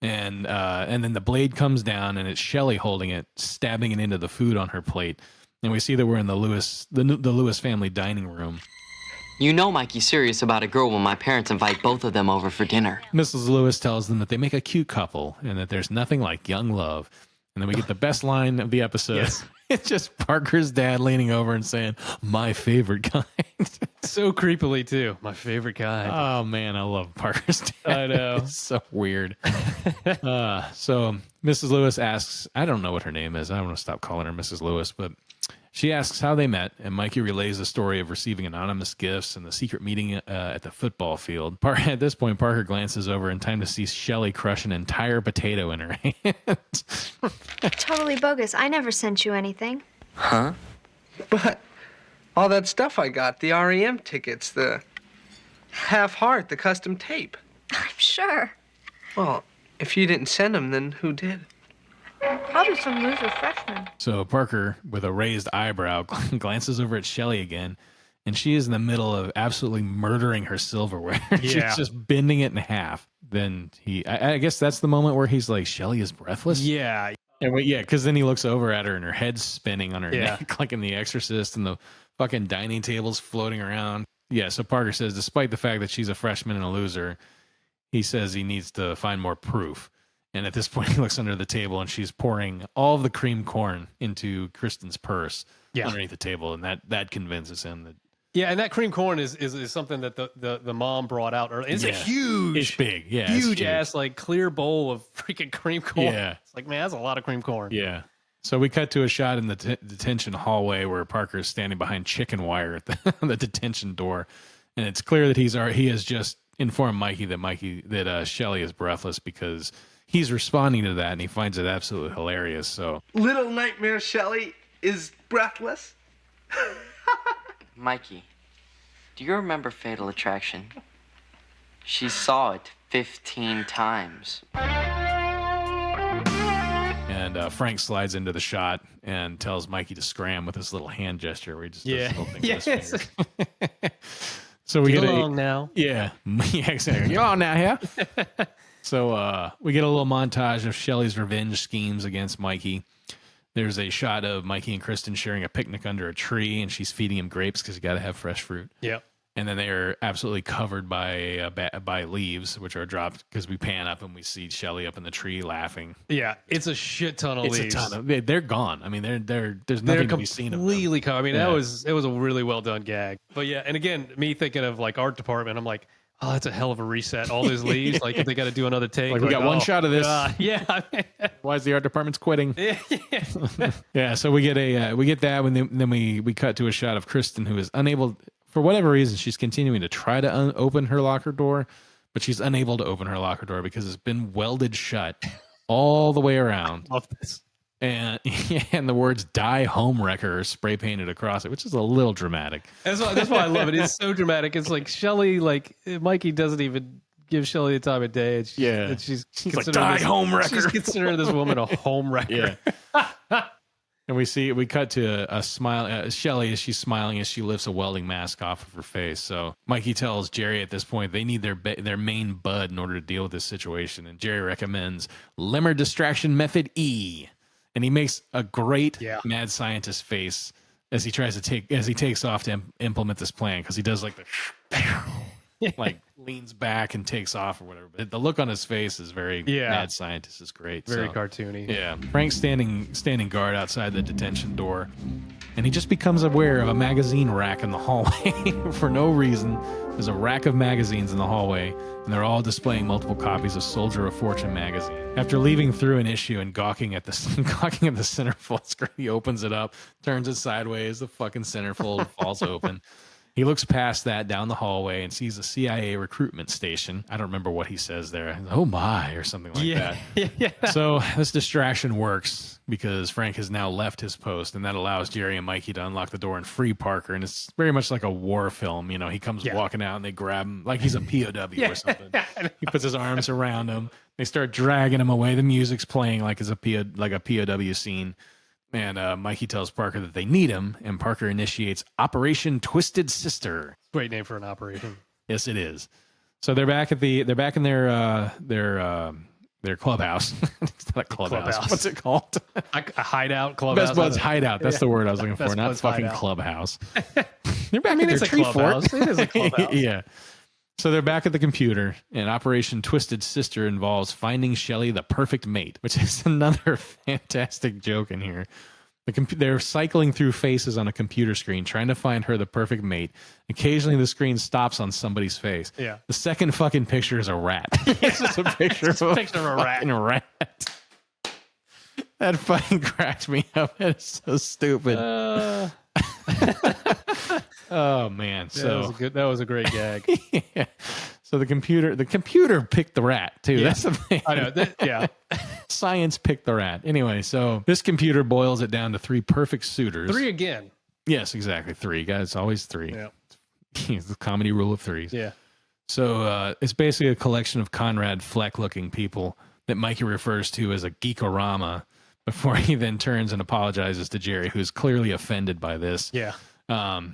And then the blade comes down, and it's Shelley holding it, stabbing it into the food on her plate. And we see that we're in the Lewis family dining room.
You know Mikey's serious about a girl when my parents invite both of them over for dinner.
Mrs. Lewis tells them that they make a cute couple and that there's nothing like young love. And then we get the best line of the episode.
Yes.
It's just Parker's dad leaning over and saying, "My favorite kind."
So creepily, too. My favorite kind.
Oh, man, I love Parker's dad.
I know.
It's so weird. So Mrs. Lewis asks, I don't know what her name is. I don't want to stop calling her Mrs. Lewis, but she asks how they met, and Mikey relays the story of receiving anonymous gifts and the secret meeting at the football field. At this point, Parker glances over in time to see Shelley crush an entire potato in her hand.
Totally bogus. I never sent you anything.
Huh?
But all that stuff I got, the REM tickets, the half heart, the custom tape.
I'm sure.
Well, if you didn't send them, then who did?
Probably some loser freshman.
So Parker, with a raised eyebrow, glances over at Shelley again, and she is in the middle of absolutely murdering her silverware. She's just bending it in half. Then I guess that's the moment where he's like, Shelley is breathless?
Yeah.
And because then he looks over at her and her head's spinning on her neck like in The Exorcist, and the fucking dining table's floating around. Yeah, so Parker says, despite the fact that she's a freshman and a loser, he says he needs to find more proof. And at this point, he looks under the table, and she's pouring all of the cream corn into Kristen's purse underneath the table, and that convinces him that.
Yeah, and that cream corn is something that the mom brought out earlier. It's a huge,
it's big,
huge ass like clear bowl of freaking cream corn.
Yeah,
it's like, man, that's a lot of cream corn.
Yeah. So we cut to a shot in the detention hallway where Parker is standing behind chicken wire at the detention door, and it's clear that he has just informed Mikey that Shelly is breathless because he's responding to that, and he finds it absolutely hilarious. So
Little Nightmare Shelly is breathless.
Mikey, do you remember Fatal Attraction? She saw it 15 times.
And Frank slides into the shot and tells Mikey to scram with this little hand gesture where he just does this little thing with his fingers. So we get
along now.
Yeah, exactly. You're on now here. So we get a little montage of Shelly's revenge schemes against Mikey. There's a shot of Mikey and Kristen sharing a picnic under a tree, and she's feeding him grapes because you got to have fresh fruit.
Yep.
And then they are absolutely covered by leaves, which are dropped because we pan up and we see Shelly up in the tree laughing.
Yeah, it's a shit ton of leaves.
It's a ton of. They're gone. I mean, there's nothing to be seen of them.
Completely covered. I mean, it was a really well done gag. But yeah, and again, me thinking of like art department, I'm like, oh, that's a hell of a reset. All those leaves, like if they got to do another take.
Like we got one shot of this.
Yeah.
Why is the art department's quitting?
Yeah.
Yeah. So we get that when then we cut to a shot of Kristen, who is unable, for whatever reason, she's continuing to try to open her locker door, but she's unable to open her locker door because it's been welded shut all the way around.
Love this.
And the words "Die Home Wrecker" are spray painted across it, which is a little dramatic.
That's why I love it. It's so dramatic. It's like Shelly, like Mikey doesn't even give Shelly the time of day. And she's
like, "Die Home Wrecker."
She's considering this woman a home wrecker.
Yeah. And we cut to a smile. Shelly, as she's smiling, as she lifts a welding mask off of her face. So Mikey tells Jerry at this point they need their main bud in order to deal with this situation, and Jerry recommends Lemmer Distraction Method E. And he makes a great mad scientist face as he takes off to implement this plan, because he does like the like leans back and takes off or whatever. But the look on his face is very mad scientist is great.
Very cartoony.
Yeah. Frank's standing guard outside the detention door, and he just becomes aware of a magazine rack in the hallway for no reason. There's a rack of magazines in the hallway, and they're all displaying multiple copies of Soldier of Fortune magazine. After leaving through an issue and gawking at the centerfold screen, he opens it up, turns it sideways, the fucking centerfold falls open. He looks past that down the hallway and sees a CIA recruitment station. I don't remember what he says there. Oh my, or something like that.
Yeah.
So this distraction works because Frank has now left his post, and that allows Jerry and Mikey to unlock the door and free Parker. And it's very much like a war film. You know, he comes walking out and they grab him like he's a POW or something. He puts his arms around him. They start dragging him away. The music's playing like it's a POW scene. And Mikey tells Parker that they need him, and Parker initiates Operation Twisted Sister.
Great name for an operation.
Yes, it is. So they're back in their clubhouse. It's not a clubhouse. What's it called?
A hideout clubhouse.
Best Buds hideout. That's the word I was looking for. Not fucking hideout. Clubhouse. They're back in their tree fort.
It is a clubhouse.
Yeah. So they're back at the computer, and Operation Twisted Sister involves finding Shelly the perfect mate, which is another fantastic joke in here. They're cycling through faces on a computer screen, trying to find her the perfect mate. Occasionally, the screen stops on somebody's face.
Yeah.
The second fucking picture is a rat. It's just a picture of a rat. That fucking cracked me up. It's so stupid. Oh man! So
that was a great gag.
Yeah. So the computer picked the rat too. Yeah. That's the thing.
I know.
Science picked the rat. Anyway, so this computer boils it down to 3 perfect suitors.
3 again.
Yes, exactly. 3, guys. It's always 3.
Yeah.
The comedy rule of 3s.
Yeah.
So it's basically a collection of Conrad Fleck-looking people that Mikey refers to as a geekorama before he then turns and apologizes to Jerry, who's clearly offended by this.
Yeah.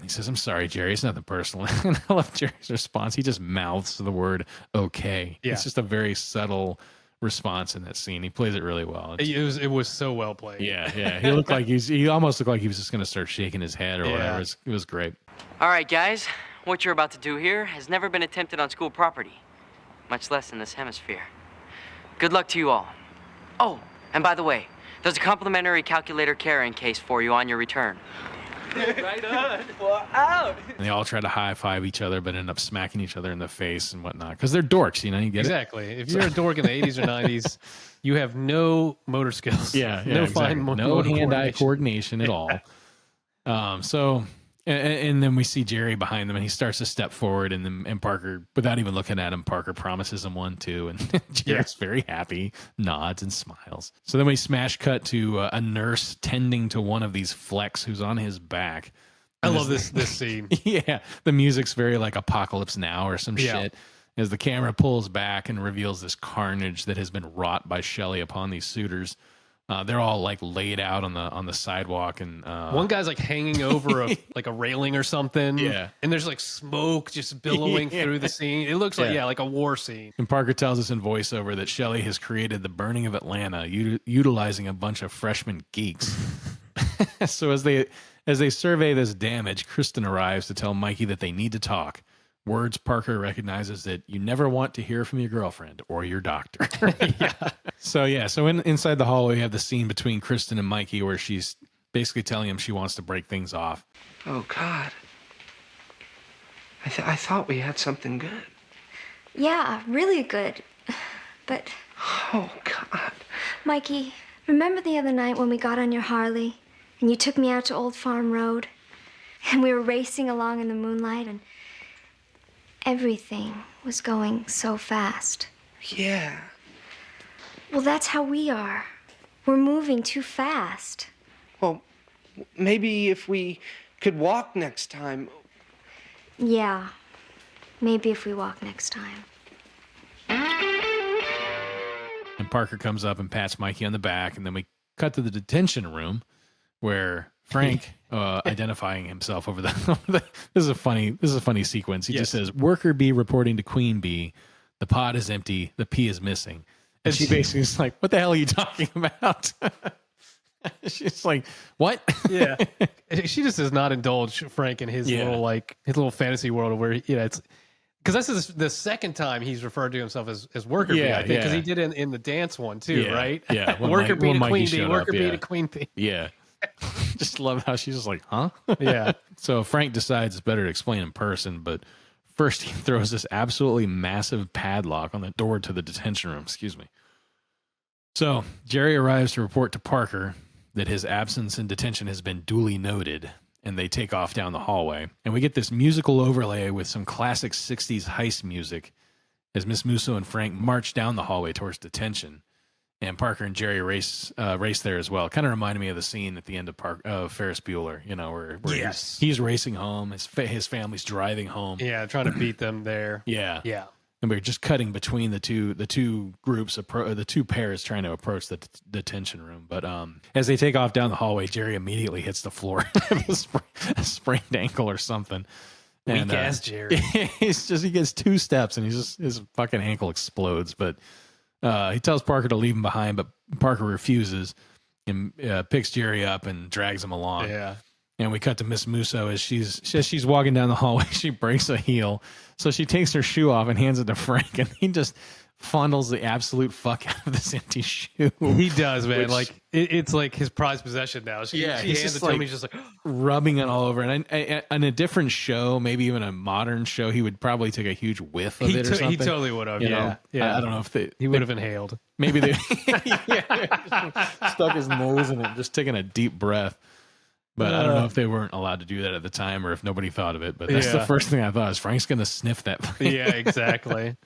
He says, "I'm sorry, Jerry. It's nothing personal." And I love Jerry's response. He just mouths the word "okay."
Yeah.
It's just a very subtle response in that scene. He plays it really well.
It was so well played.
Yeah. He almost looked like he was just going to start shaking his head or whatever. It was great.
All right, guys. What you're about to do here has never been attempted on school property, much less in this hemisphere. Good luck to you all. Oh, and by the way, there's a complimentary calculator carrying case for you on your return.
Right on. Well, out.
And they all try to high-five each other, but end up smacking each other in the face and whatnot. Because they're dorks, you know, you get
Exactly. If you're a dork in the 80s or 90s, you have no motor skills.
Yeah,
no
exactly.
fine
No
motor
hand-eye coordination at all. And then we see Jerry behind them, and he starts to step forward, and Parker, without even looking at him, Parker promises him one too, and Jerry's very happy, nods and smiles. So then we smash cut to a nurse tending to one of these flecks who's on his back.
I love this scene.
Yeah, the music's very like Apocalypse Now or some shit. As the camera pulls back and reveals this carnage that has been wrought by Shelley upon these suitors. They're all like laid out on the sidewalk, and
one guy's like hanging over a railing or something.
Yeah,
and there's like smoke just billowing through the scene. It looks like a war scene.
And Parker tells us in voiceover that Shelley has created the burning of Atlanta, utilizing a bunch of freshman geeks. So as they survey this damage, Kristen arrives to tell Mikey that they need to talk. Words Parker recognizes that you never want to hear from your girlfriend or your doctor. So inside the hallway, we have the scene between Kristen and Mikey where she's basically telling him she wants to break things off.
Oh, God. I thought we had something good.
Yeah, really good. But...
Oh, God.
Mikey, remember the other night when we got on your Harley and you took me out to Old Farm Road? And we were racing along in the moonlight and everything was going so fast.
Yeah.
Well, that's how we are. We're moving too fast.
Well, maybe if we could walk next time.
Yeah, maybe if we walk next time.
And Parker comes up and pats Mikey on the back, and then we cut to the detention room where Frank, identifying himself over the this is a funny sequence. He just says, "Worker B reporting to Queen B, the pod is empty, the P is missing." And she basically is like, "What the hell are you talking about?" She's like, "What?"
Yeah, she just does not indulge Frank in his little fantasy world where it's because this is the second time he's referred to himself as Worker B. I think because he did in the dance one too, right?
Yeah,
Worker B to Queen B, Worker
B
to Queen B.
Yeah. Just love how she's just like, huh?
Yeah.
So Frank decides it's better to explain in person, but first he throws this absolutely massive padlock on the door to the detention room. Excuse me. So Jerry arrives to report to Parker that his absence in detention has been duly noted, and they take off down the hallway. And we get this musical overlay with some classic 60s heist music as Miss Musso and Frank march down the hallway towards detention. And Parker and Jerry race there as well. Kind of reminded me of the scene at the end of Ferris Bueller, where he's racing home. His family's driving home.
Yeah, trying to beat them there.
Yeah. And we're just cutting between the two groups, the two pairs trying to approach the detention room. But as they take off down the hallway, Jerry immediately hits the floor, a sprained ankle or something.
Weak ass Jerry.
He gets 2 steps and his fucking ankle explodes. But he tells Parker to leave him behind, but Parker refuses and picks Jerry up and drags him along.
Yeah.
And we cut to Miss Musso as she's walking down the hallway. She breaks a heel. So she takes her shoe off and hands it to Frank, and he just fondles the absolute fuck out of this empty shoe.
He does, man. It's like his prized possession now. She hands it to him. He's just like
rubbing it all over. And in a different show, maybe even a modern show, he would probably take a huge whiff of it or something.
He totally would have. Yeah.
I don't know if
he would have inhaled.
Maybe they stuck his nose in it, just taking a deep breath. But I don't know if they weren't allowed to do that at the time or if nobody thought of it. But that's the first thing I thought is Frank's going to sniff that thing.
Yeah, exactly.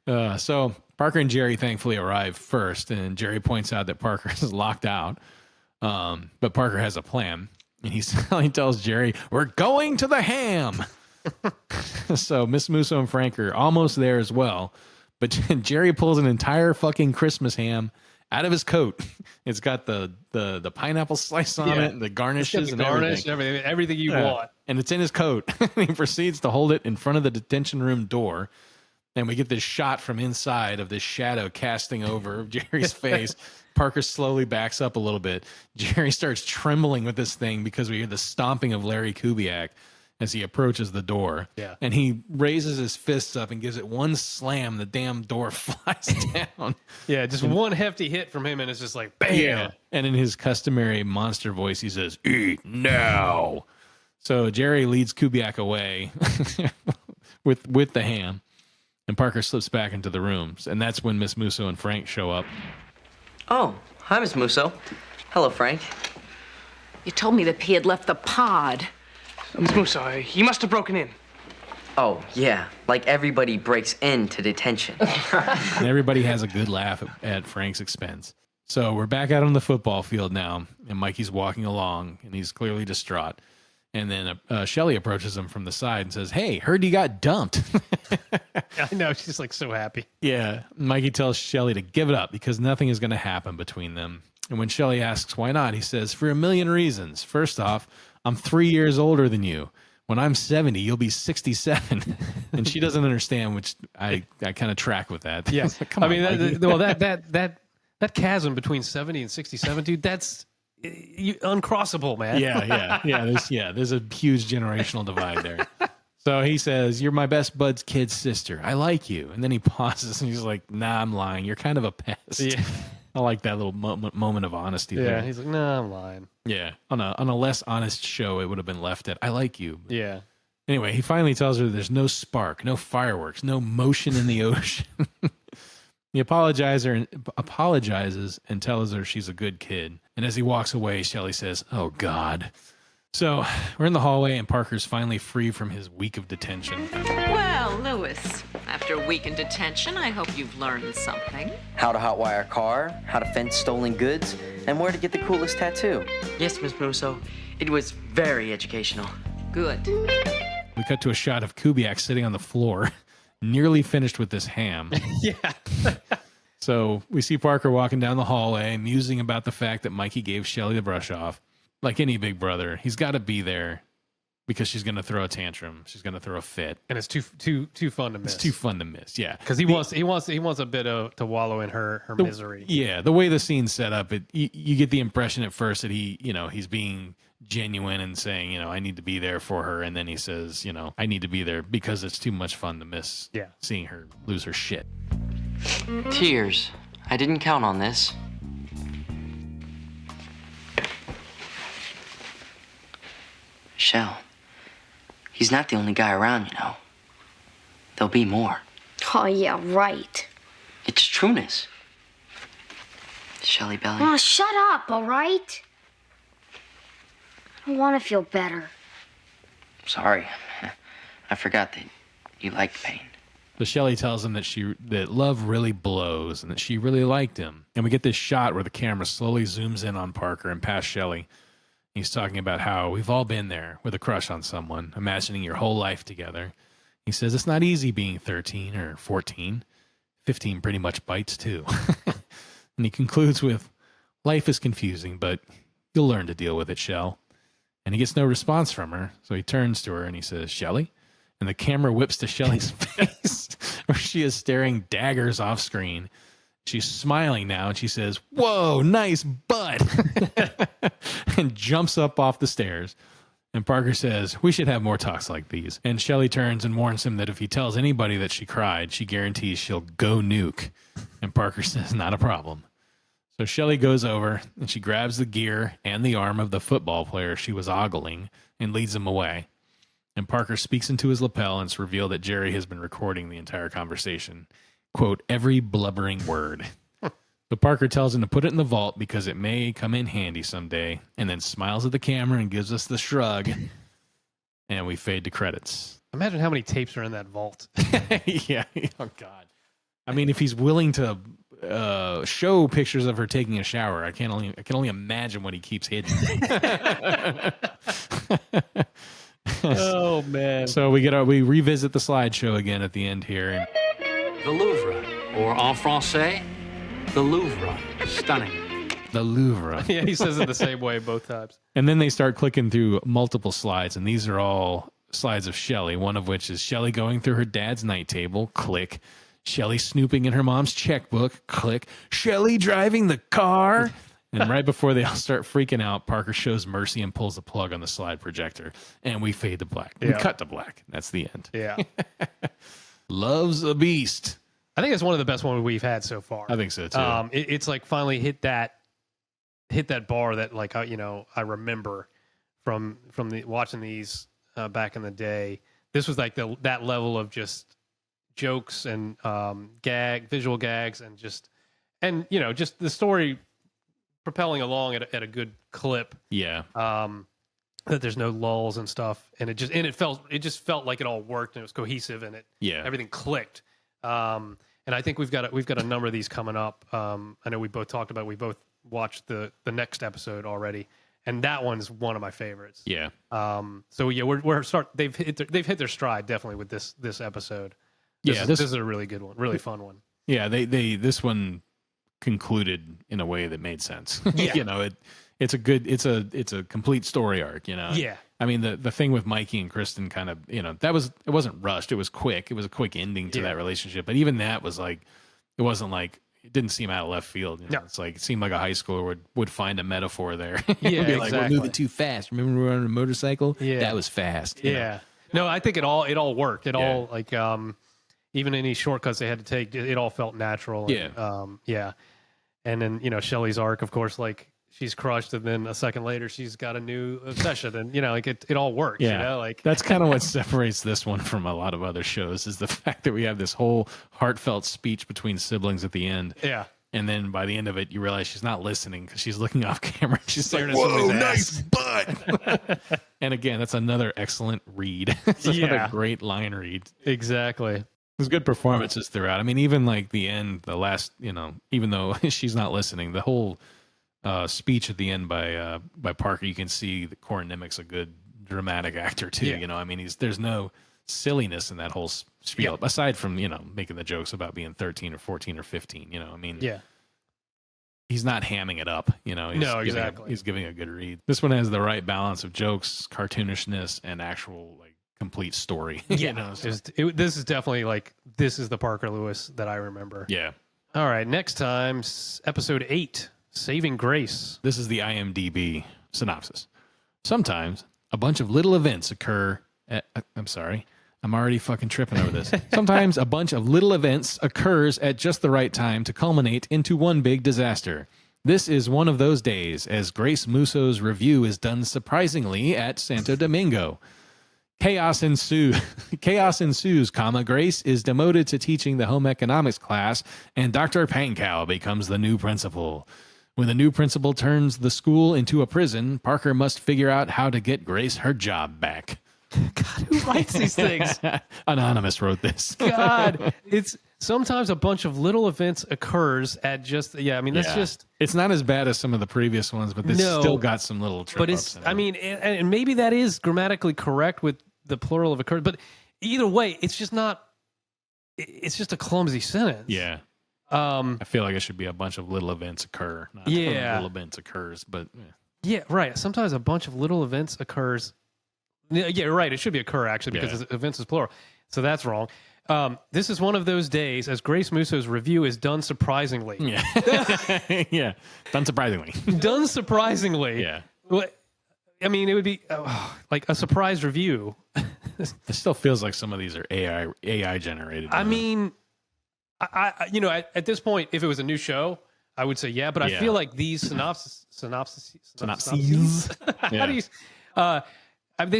So Parker and Jerry thankfully arrive first, and Jerry points out that Parker is locked out. But Parker has a plan, and he tells Jerry, "We're going to the ham." So Miss Musso and Frank are almost there as well. But Jerry pulls an entire fucking Christmas ham out of his coat. It's got the pineapple slice on it and the garnishes and
everything you want.
And it's in his coat. He proceeds to hold it in front of the detention room door. And we get this shot from inside of this shadow casting over Jerry's face. Parker slowly backs up a little bit. Jerry starts trembling with this thing because we hear the stomping of Larry Kubiak. as he approaches the door.
Yeah.
And he raises his fists up and gives it one slam. The damn door flies down.
Yeah, just one hefty hit from him, and it's just like, bam.
Yeah. And in his customary monster voice, he says, "Eat now." So Jerry leads Kubiak away with the ham, and Parker slips back into the rooms. And that's when Miss Musso and Frank show up.
Oh, hi, Miss Musso. Hello, Frank.
You told me that he had left the pod.
Miss Musso, he must have broken in.
Oh, yeah, like everybody breaks into detention.
And everybody has a good laugh at Frank's expense. So we're back out on the football field now, and Mikey's walking along, and he's clearly distraught. And then Shelly approaches him from the side and says, "Hey, heard you got dumped."
I know, she's like so happy.
Yeah, Mikey tells Shelly to give it up because nothing is going to happen between them. And when Shelly asks why not, he says, "For a million reasons. First off, I'm 3 years older than you. When I'm 70, you'll be 67. And she doesn't understand, which I kind of track with that.
Yeah,
Come on,
that chasm between 70 and 67, dude, that's uncrossable, man.
There's a huge generational divide there. So he says, "You're my best bud's kid's sister. I like you." And then he pauses and he's like, "Nah, I'm lying. You're kind of a pest."
Yeah.
I like that little moment of honesty there.
Yeah, he's like, "No, I'm lying."
Yeah. On a less honest show, it would have been left at, "I like you." But
Yeah.
anyway, he finally tells her there's no spark, no fireworks, no motion in the ocean. He apologizes and tells her she's a good kid. And as he walks away, Shelly says, "Oh, God." So we're in the hallway, and Parker's finally free from his week of detention.
Well, Lewis, after a week in detention, I hope you've learned something.
How to hotwire a car, how to fence stolen goods, and where to get the coolest tattoo. Yes, Miss Musso. It was very educational.
Good.
We cut to a shot of Kubiak sitting on the floor, nearly finished with this ham.
Yeah.
So we see Parker walking down the hallway, musing about the fact that Mikey gave Shelly the brush off. Like any big brother, he's got to be there because she's going to throw a tantrum. She's going to throw a fit.
And it's too fun to miss.
It's too fun to miss. Yeah.
Because he wants a bit to wallow in her misery.
Yeah. The way the scene's set up, you get the impression at first that he's being genuine and saying, I need to be there for her. And then he says, I need to be there because it's too much fun to miss seeing her lose her shit.
Tears. I didn't count on this. Shell, he's not the only guy around, There'll be more.
Oh, yeah, right.
It's trueness. Shelly Belly.
Oh, shut up, all right? I don't want to feel better.
Sorry. I forgot that you liked pain.
So Shelly tells him that love really blows and that she really liked him. And we get this shot where the camera slowly zooms in on Parker and past Shelly. He's talking about how we've all been there with a crush on someone, imagining your whole life together. He says it's not easy being 13 or 14. 15 pretty much bites too. And he concludes with, "Life is confusing, but you'll learn to deal with it, Shell." And he gets no response from her, so he turns to her and he says, "Shelly?" And the camera whips to Shelly's face, where she is staring daggers off screen. She's smiling now, and she says, "Whoa, nice butt," and jumps up off the stairs. And Parker says, "We should have more talks like these." And Shelly turns and warns him that if he tells anybody that she cried, she guarantees she'll go nuke. And Parker says, "Not a problem." So Shelly goes over, and she grabs the gear and the arm of the football player she was ogling and leads him away. And Parker speaks into his lapel, and it's revealed that Jerry has been recording the entire conversation. Quote, every blubbering word. So Parker tells him to put it in the vault because it may come in handy someday, and then smiles at the camera and gives us the shrug, and we fade to credits.
Imagine how many tapes are in that vault.
Yeah. Oh, God. I mean, if he's willing to show pictures of her taking a shower, I can only imagine what he keeps hidden.
Oh, man.
So we revisit the slideshow again at the end here.
The Louvre, or en français, the Louvre. Stunning.
The Louvre.
Yeah, he says it the same way both times.
And then they start clicking through multiple slides, and these are all slides of Shelly, one of which is Shelly going through her dad's night table, click. Shelly snooping in her mom's checkbook, click. Shelly driving the car. And right before they all start freaking out, Parker shows mercy and pulls the plug on the slide projector. And we fade to black. We cut to black. That's the end.
Yeah.
Loves a beast.
I think it's one of the best ones we've had so far.
I think so too.
It's like finally hit that bar that like I remember from the watching these back in the day. This was like that level of just jokes and visual gags and just the story propelling along at a good clip.
Yeah.
That there's no lulls and stuff, and it just felt like it all worked and it was cohesive and everything clicked. And I think we've got a number of these coming up. I know we both watched the next episode already, and that one's one of my favorites.
Yeah.
So yeah, they've hit their stride definitely with this episode. This is a really good one, really fun one.
Yeah, this one concluded in a way that made sense.
Yeah.
It's a complete story arc,
Yeah.
I mean, the thing with Mikey and Kristen kind of, it wasn't rushed. It was quick. It was a quick ending to that relationship. But even that was like, it wasn't like, it didn't seem out of left field.
No.
It's like, it seemed like a high schooler would find a metaphor there.
Yeah,
be like,
exactly.
we're moving too fast. Remember we were on a motorcycle?
Yeah.
That was fast.
Yeah. No, I think it all worked. It all like, even any shortcuts they had to take, it all felt natural. And, yeah. And then, Shelley's arc, of course, like, she's crushed, and then a second later she's got a new obsession, and like it all works. Like
that's kind of what separates this one from a lot of other shows is the fact that we have this whole heartfelt speech between siblings at the end.
Yeah.
And then by the end of it, you realize she's not listening because she's looking off camera. She's
staring
like,
at
"Whoa,
somebody's
nice butt!" And again, that's another excellent read. It's another great line read.
Exactly.
There's good performances throughout. I mean, even like the end, the last, even though she's not listening, the whole speech at the end by Parker, you can see that Corin Nimmick's a good dramatic actor too. I mean, there's no silliness in that whole spiel aside from making the jokes about being 13 or 14 or 15. I mean, he's not hamming it up.
No, exactly.
He's giving a good read. This one has the right balance of jokes, cartoonishness, and actual like complete story.
This is definitely like this is the Parker Lewis that I remember.
Yeah.
All right, next time, episode 8. Saving Grace.
This is the IMDb synopsis. Sometimes a bunch of little events occur at, I'm sorry, I'm already fucking tripping over this. Sometimes a bunch of little events occurs at just the right time to culminate into one big disaster. This is one of those days, as Grace Musso's review is done surprisingly at Santo Domingo. Chaos ensues, Grace is demoted to teaching the home economics class, and Dr. Pankow becomes the new principal. When the new principal turns the school into a prison, Parker must figure out how to get Grace her job back.
God, who writes these things?
Anonymous wrote this.
God, it's sometimes a bunch of little events occurs at just, that's just...
It's not as bad as some of the previous ones, but this still got some little trip-ups.
But and maybe that is grammatically correct with the plural of occurs, but either way, it's just not, it's just a clumsy sentence.
Yeah. I feel like it should be a bunch of little events occur. Not little events occurs, but
yeah, right. Sometimes a bunch of little events occurs. Yeah, right. It should be occur actually because events is plural. So that's wrong. This is one of those days, as Grace Musso's review is done surprisingly.
Yeah, yeah, done surprisingly.
Done surprisingly.
Yeah.
I mean, it would be like a surprise review.
It still feels like some of these are AI generated.
I mean. At this point, if it was a new show, I would say yeah. But I feel like these synopses. How do you?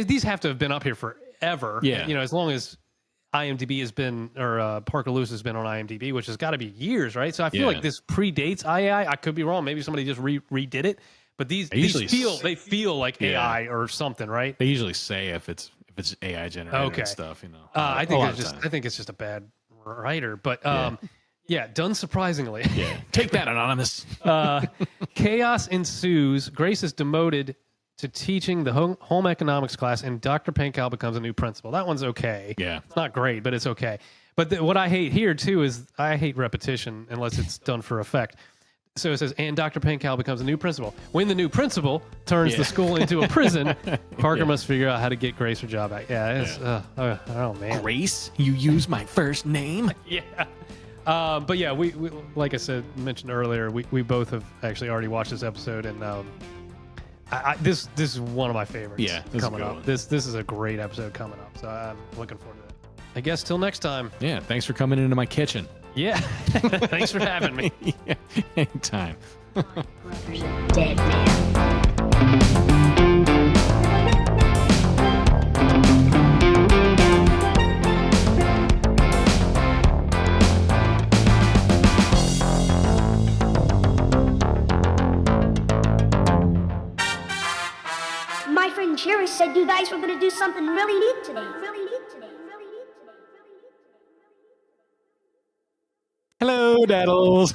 These have to have been up here forever.
Yeah.
As long as IMDb has been, or Parker Lewis has been on IMDb, which has got to be years, right? So I feel like this predates AI. I could be wrong. Maybe somebody just redid it. But these feel like AI or something, right?
They usually say if it's AI generated and stuff.
I think it's just a bad writer, but done surprisingly.
Yeah, take that, Anonymous.
Chaos ensues. Grace is demoted to teaching the home economics class, and Dr. Pankow becomes a new principal. That one's okay.
Yeah,
it's not great, but it's okay. But what I hate here too is I hate repetition unless it's done for effect. So it says, and Dr. Pankow becomes a new principal. When the new principal turns the school into a prison, Parker must figure out how to get Grace her job back. Oh man,
Grace, you use my first name.
Yeah. But yeah, we like I said, mentioned earlier, we both have actually already watched this episode, and this is one of my favorites.
Yeah, this is a
coming
good
up.
one.
This is a great episode coming up, so I'm looking forward to it. I guess till next time.
Yeah, thanks for coming into my kitchen.
Yeah, thanks for having me.
Yeah, anytime.
Brother's a dead man.
My friend Jerry said you guys were going to do something really neat today.
Hello, Daddles.